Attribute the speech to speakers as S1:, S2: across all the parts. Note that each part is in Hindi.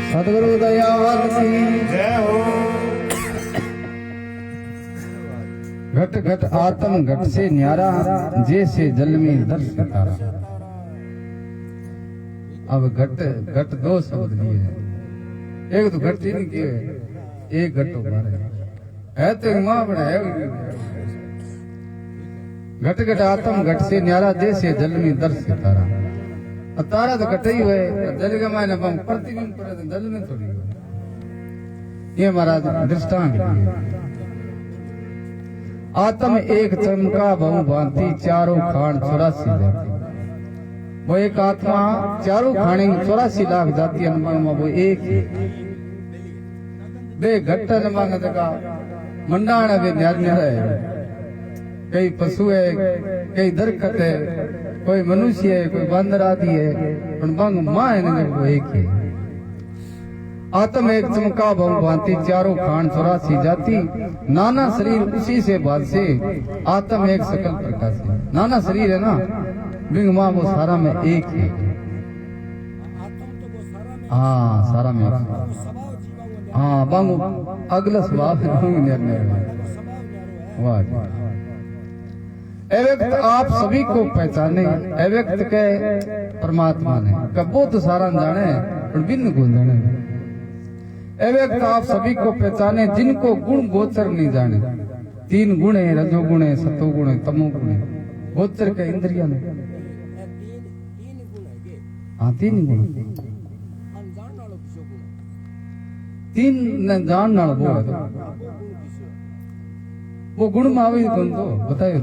S1: सदगुरु दयाल की जय हो। घट घट आत्म घट से न्यारा, जैसे जल में दर्श तारा। अब घट घट दो शब्द लिए हैं, एक तो घट तीन के एक घट है तो मां बड़ा है। घट घट आत्म घट से न्यारा, जैसे जल में दर्श तारा। तारा तो घट ही हुए, जल के मायने प्रतिबिंब पड़े तो जल में थोड़ी हुए। ये महाराज दृष्टांत है। आत्म एक चमका बहु भांति, चारों खान 84 जाति। वो एक आत्मा चारों खाने 84 लाख जाति अनुमान में वो एक ही। बे घट अनुमान का मंडाण वे न्यारा है। कई पशु है, कई दरखत है, कोई मनुष्य है, कोई बंदर आदि है, बंग मां है वो एक ही। आत्म एक चमका बहु भांति, चारों खान 84 जाति। नाना शरीर उसी से भासे, आत्म एक सकल प्रकाश है। नाना शरीर है ना, बिंग मां वो सारा में एक है। हाँ सारा में हाँ बंग अगला स्वभाव वाह। अव्यक्त आप सभी को पहचाने, अव्यक्त के परमात्मा ने कबो तो सारा जाने और भिन्न को जाने। अव्यक्त आप सभी को पहचाने, जिनको गुण गोचर नहीं जाने। 3 गुण है, रजोगुण है, सतोगुण है, तमोगुण है। गोचर के इंद्रिया ने हाँ 3 गुण, 3 जान नाल वो गुण मावी कौन तो बताइए।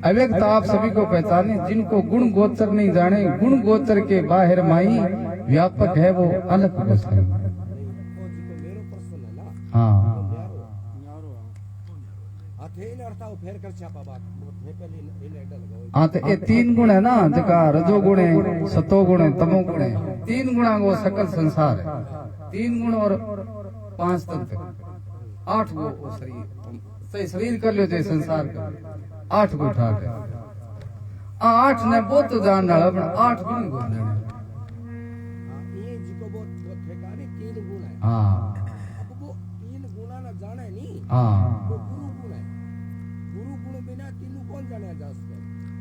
S1: अव्यक्त आप सभी को पहचाने, जिनको गुण गोचर नहीं जाने। गुण गोचर के बाहर माई, व्यापक है वो अलग गोचर। हाँ हाँ तो ये 3 गुण है ना, जका रजोगुण है, सतोगुण है, तमोगुण है। 3 गुणा वो सकल संसार है। 3 गुण और 5 तत्व, 8 वो शरीर। सही शरीर कर लो चाहे संसार कर, 8 को उठा के 8 ने बहुत तो जान डाला, 8 गुण को जाने। हाँ हाँ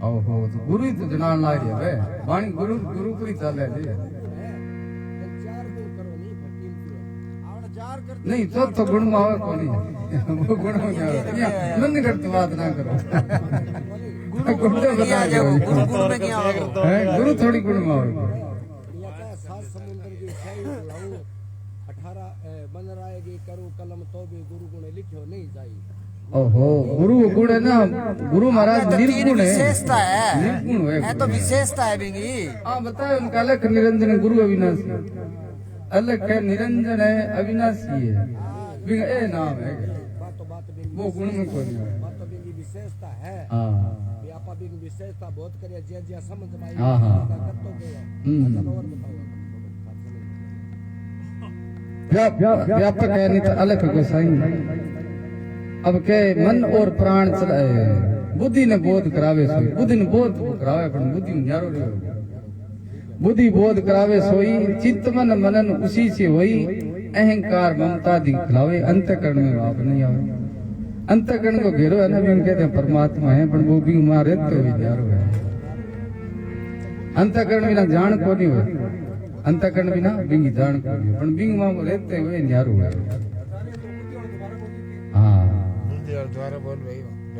S1: ओहो तो गुरु ही तो जनान लाग गया वे वाणी गुरु गुरु को ही चल है जी। नहीं तो गुण में आवे कोनी, वो गुण में क्या मन करते बात ना करो। गुरु में क्या जाओ, गुरु में क्या आओ है, गुरु थोड़ी गुण में आवे।
S2: 7 समुद्र की 18 बन रहेगी करो कलम तो भी गुरु गुण लिखो नहीं जाई।
S1: ओहो गुरु गुण है ना, गुरु महाराज निर्गुण है,
S3: विशेषता है,
S1: निर्गुण है
S3: तो विशेषता है बिंगी।
S1: हाँ बताए उनका अलग निरंजन गुरु अविनाशी, अलग है निरंजन है अविनाशी है, बिंग ए नाम है वो गुण में कोई नहीं है।
S2: विशेषता है विशेषता बहुत करिए जे जे समझ में
S1: हाँ हाँ व्यापक है नहीं तो अलग को सही। अब के मन और प्राण चलाए, बुद्धि ने बोध करावे सोई, बुद्धि ने बोध करावे पर बुद्धि न्यारो रहो। बुद्धि बोध करावे सोई, चित्त मन मनन उसी से होई। अहंकार ममता दिखलावे, अंतःकरण में बाप नहीं आवे। अंतःकरण को घेरो है ना, भी हम कहते हैं परमात्मा है, पर वो भी हमारे तो भी न्यारो है। अंतःकरण बिना जान को नहीं हुए, अंतःकरण बिना बिंगी जान को नहीं, पर बिंग मां रहते हुए न्यारो है। हाँ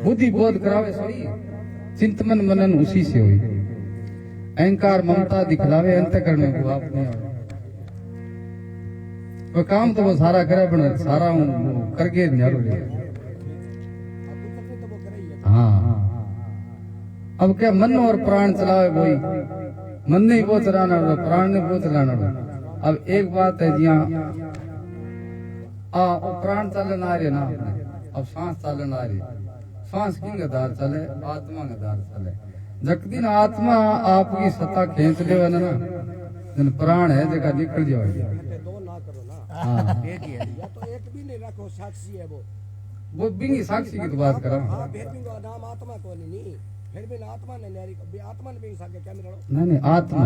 S1: बुद्धि बोध करावे सोई, चिंतमन मनन उसी से हुई। अहंकार ममता दिखलावे, अंतःकरण में वो आप नहीं आवे। वो काम तो वो सारा करे, पर सारा करके न्यारो ले। हाँ अब क्या मन और प्राण चलावे कोई मन नहीं वो चलाना प्राण नहीं वो चलाना। अब एक बात है जिया प्राण चलन आ रही ना अब सांस चलन आ रही सांस की आधार चले आत्मा का आधार चले जक दिन आत्मा आपकी सत्ता खींच ले ना जन प्राण है जगह निकल जाओ
S2: दो ना करो ना
S1: हाँ
S3: एक ही है
S2: या तो एक भी नहीं रखो साक्षी है
S1: वो बिंगी साक्षी की तो बात करा
S2: हाँ फिर भी तो नाम आत्मा को नहीं फिर भी आत्मा ने न्यारी आत्मा ने भी साके क्या मिलो
S1: नहीं आत्मा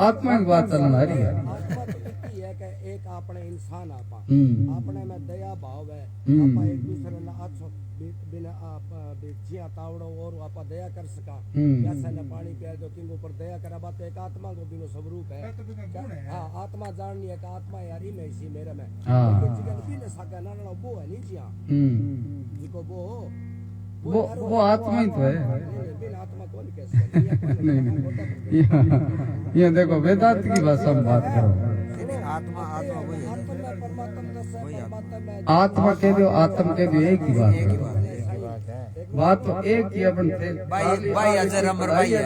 S1: आत्मा की बात चलन आ रही है।
S2: आत्मा तो इतनी है कि एक अपने इंसान आपा अपने में दया भाव है आपा एक दूसरे ने अच्छो बिना आप जिया तावड़ो और आपा दया कर सका कैसे ने पानी पिया दो किंग ऊपर दया करा बात एक आत्मा को बिनो स्वरूप है हाँ आत्मा जाननी है कि आत्मा यारी में इसी मेरे में जिगन भी ने सका ना ना वो है नहीं जिया जिको
S1: वो आत्मा ही तो है।
S2: बिन आत्मा कौन कैसे
S1: नहीं ये देखो वेदांत की भाषा में बात करो
S3: आत्मा आत्मा वही है
S2: आत्मा परमात्मा से परमात्मा में
S1: आत्मा कह दो आत्म कह दो एक ही बात
S3: एक ही
S1: है
S3: बात है
S1: बात तो एक ही अपन थे
S3: भाई अजर अमर भाई है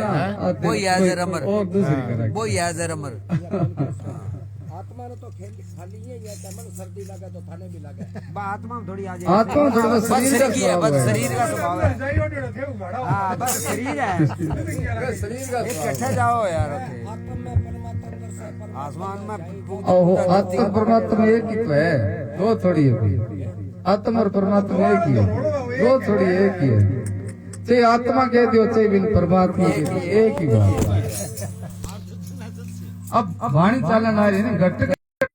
S3: वही अजर अमर
S1: और दूसरी करें
S3: वही अजर अमर
S2: आत्मा ने तो खाली है या मन सर्दी लगे तो थाने भी लगे
S3: आत्मा में थोड़ी आ
S1: आत्मा में थोड़ा
S3: बस शरीर की है बस शरीर का स्वभाव है
S4: हाँ,
S3: बस शरीर है
S1: शरीर का
S3: इकट्ठे जाओ यार
S2: आत्मा में परमात्मा से
S3: आसमान में
S1: ओहो आत्मा परमात्मा एक ही तो है दो थोड़ी है आत्मा और परमात्मा एक ही है दो थोड़ी एक ही है चाहे आत्मा कह दो चाहे बिन परमात्मा कह दो एक ही बात है। अब वाणी चालन आ रही है ना घट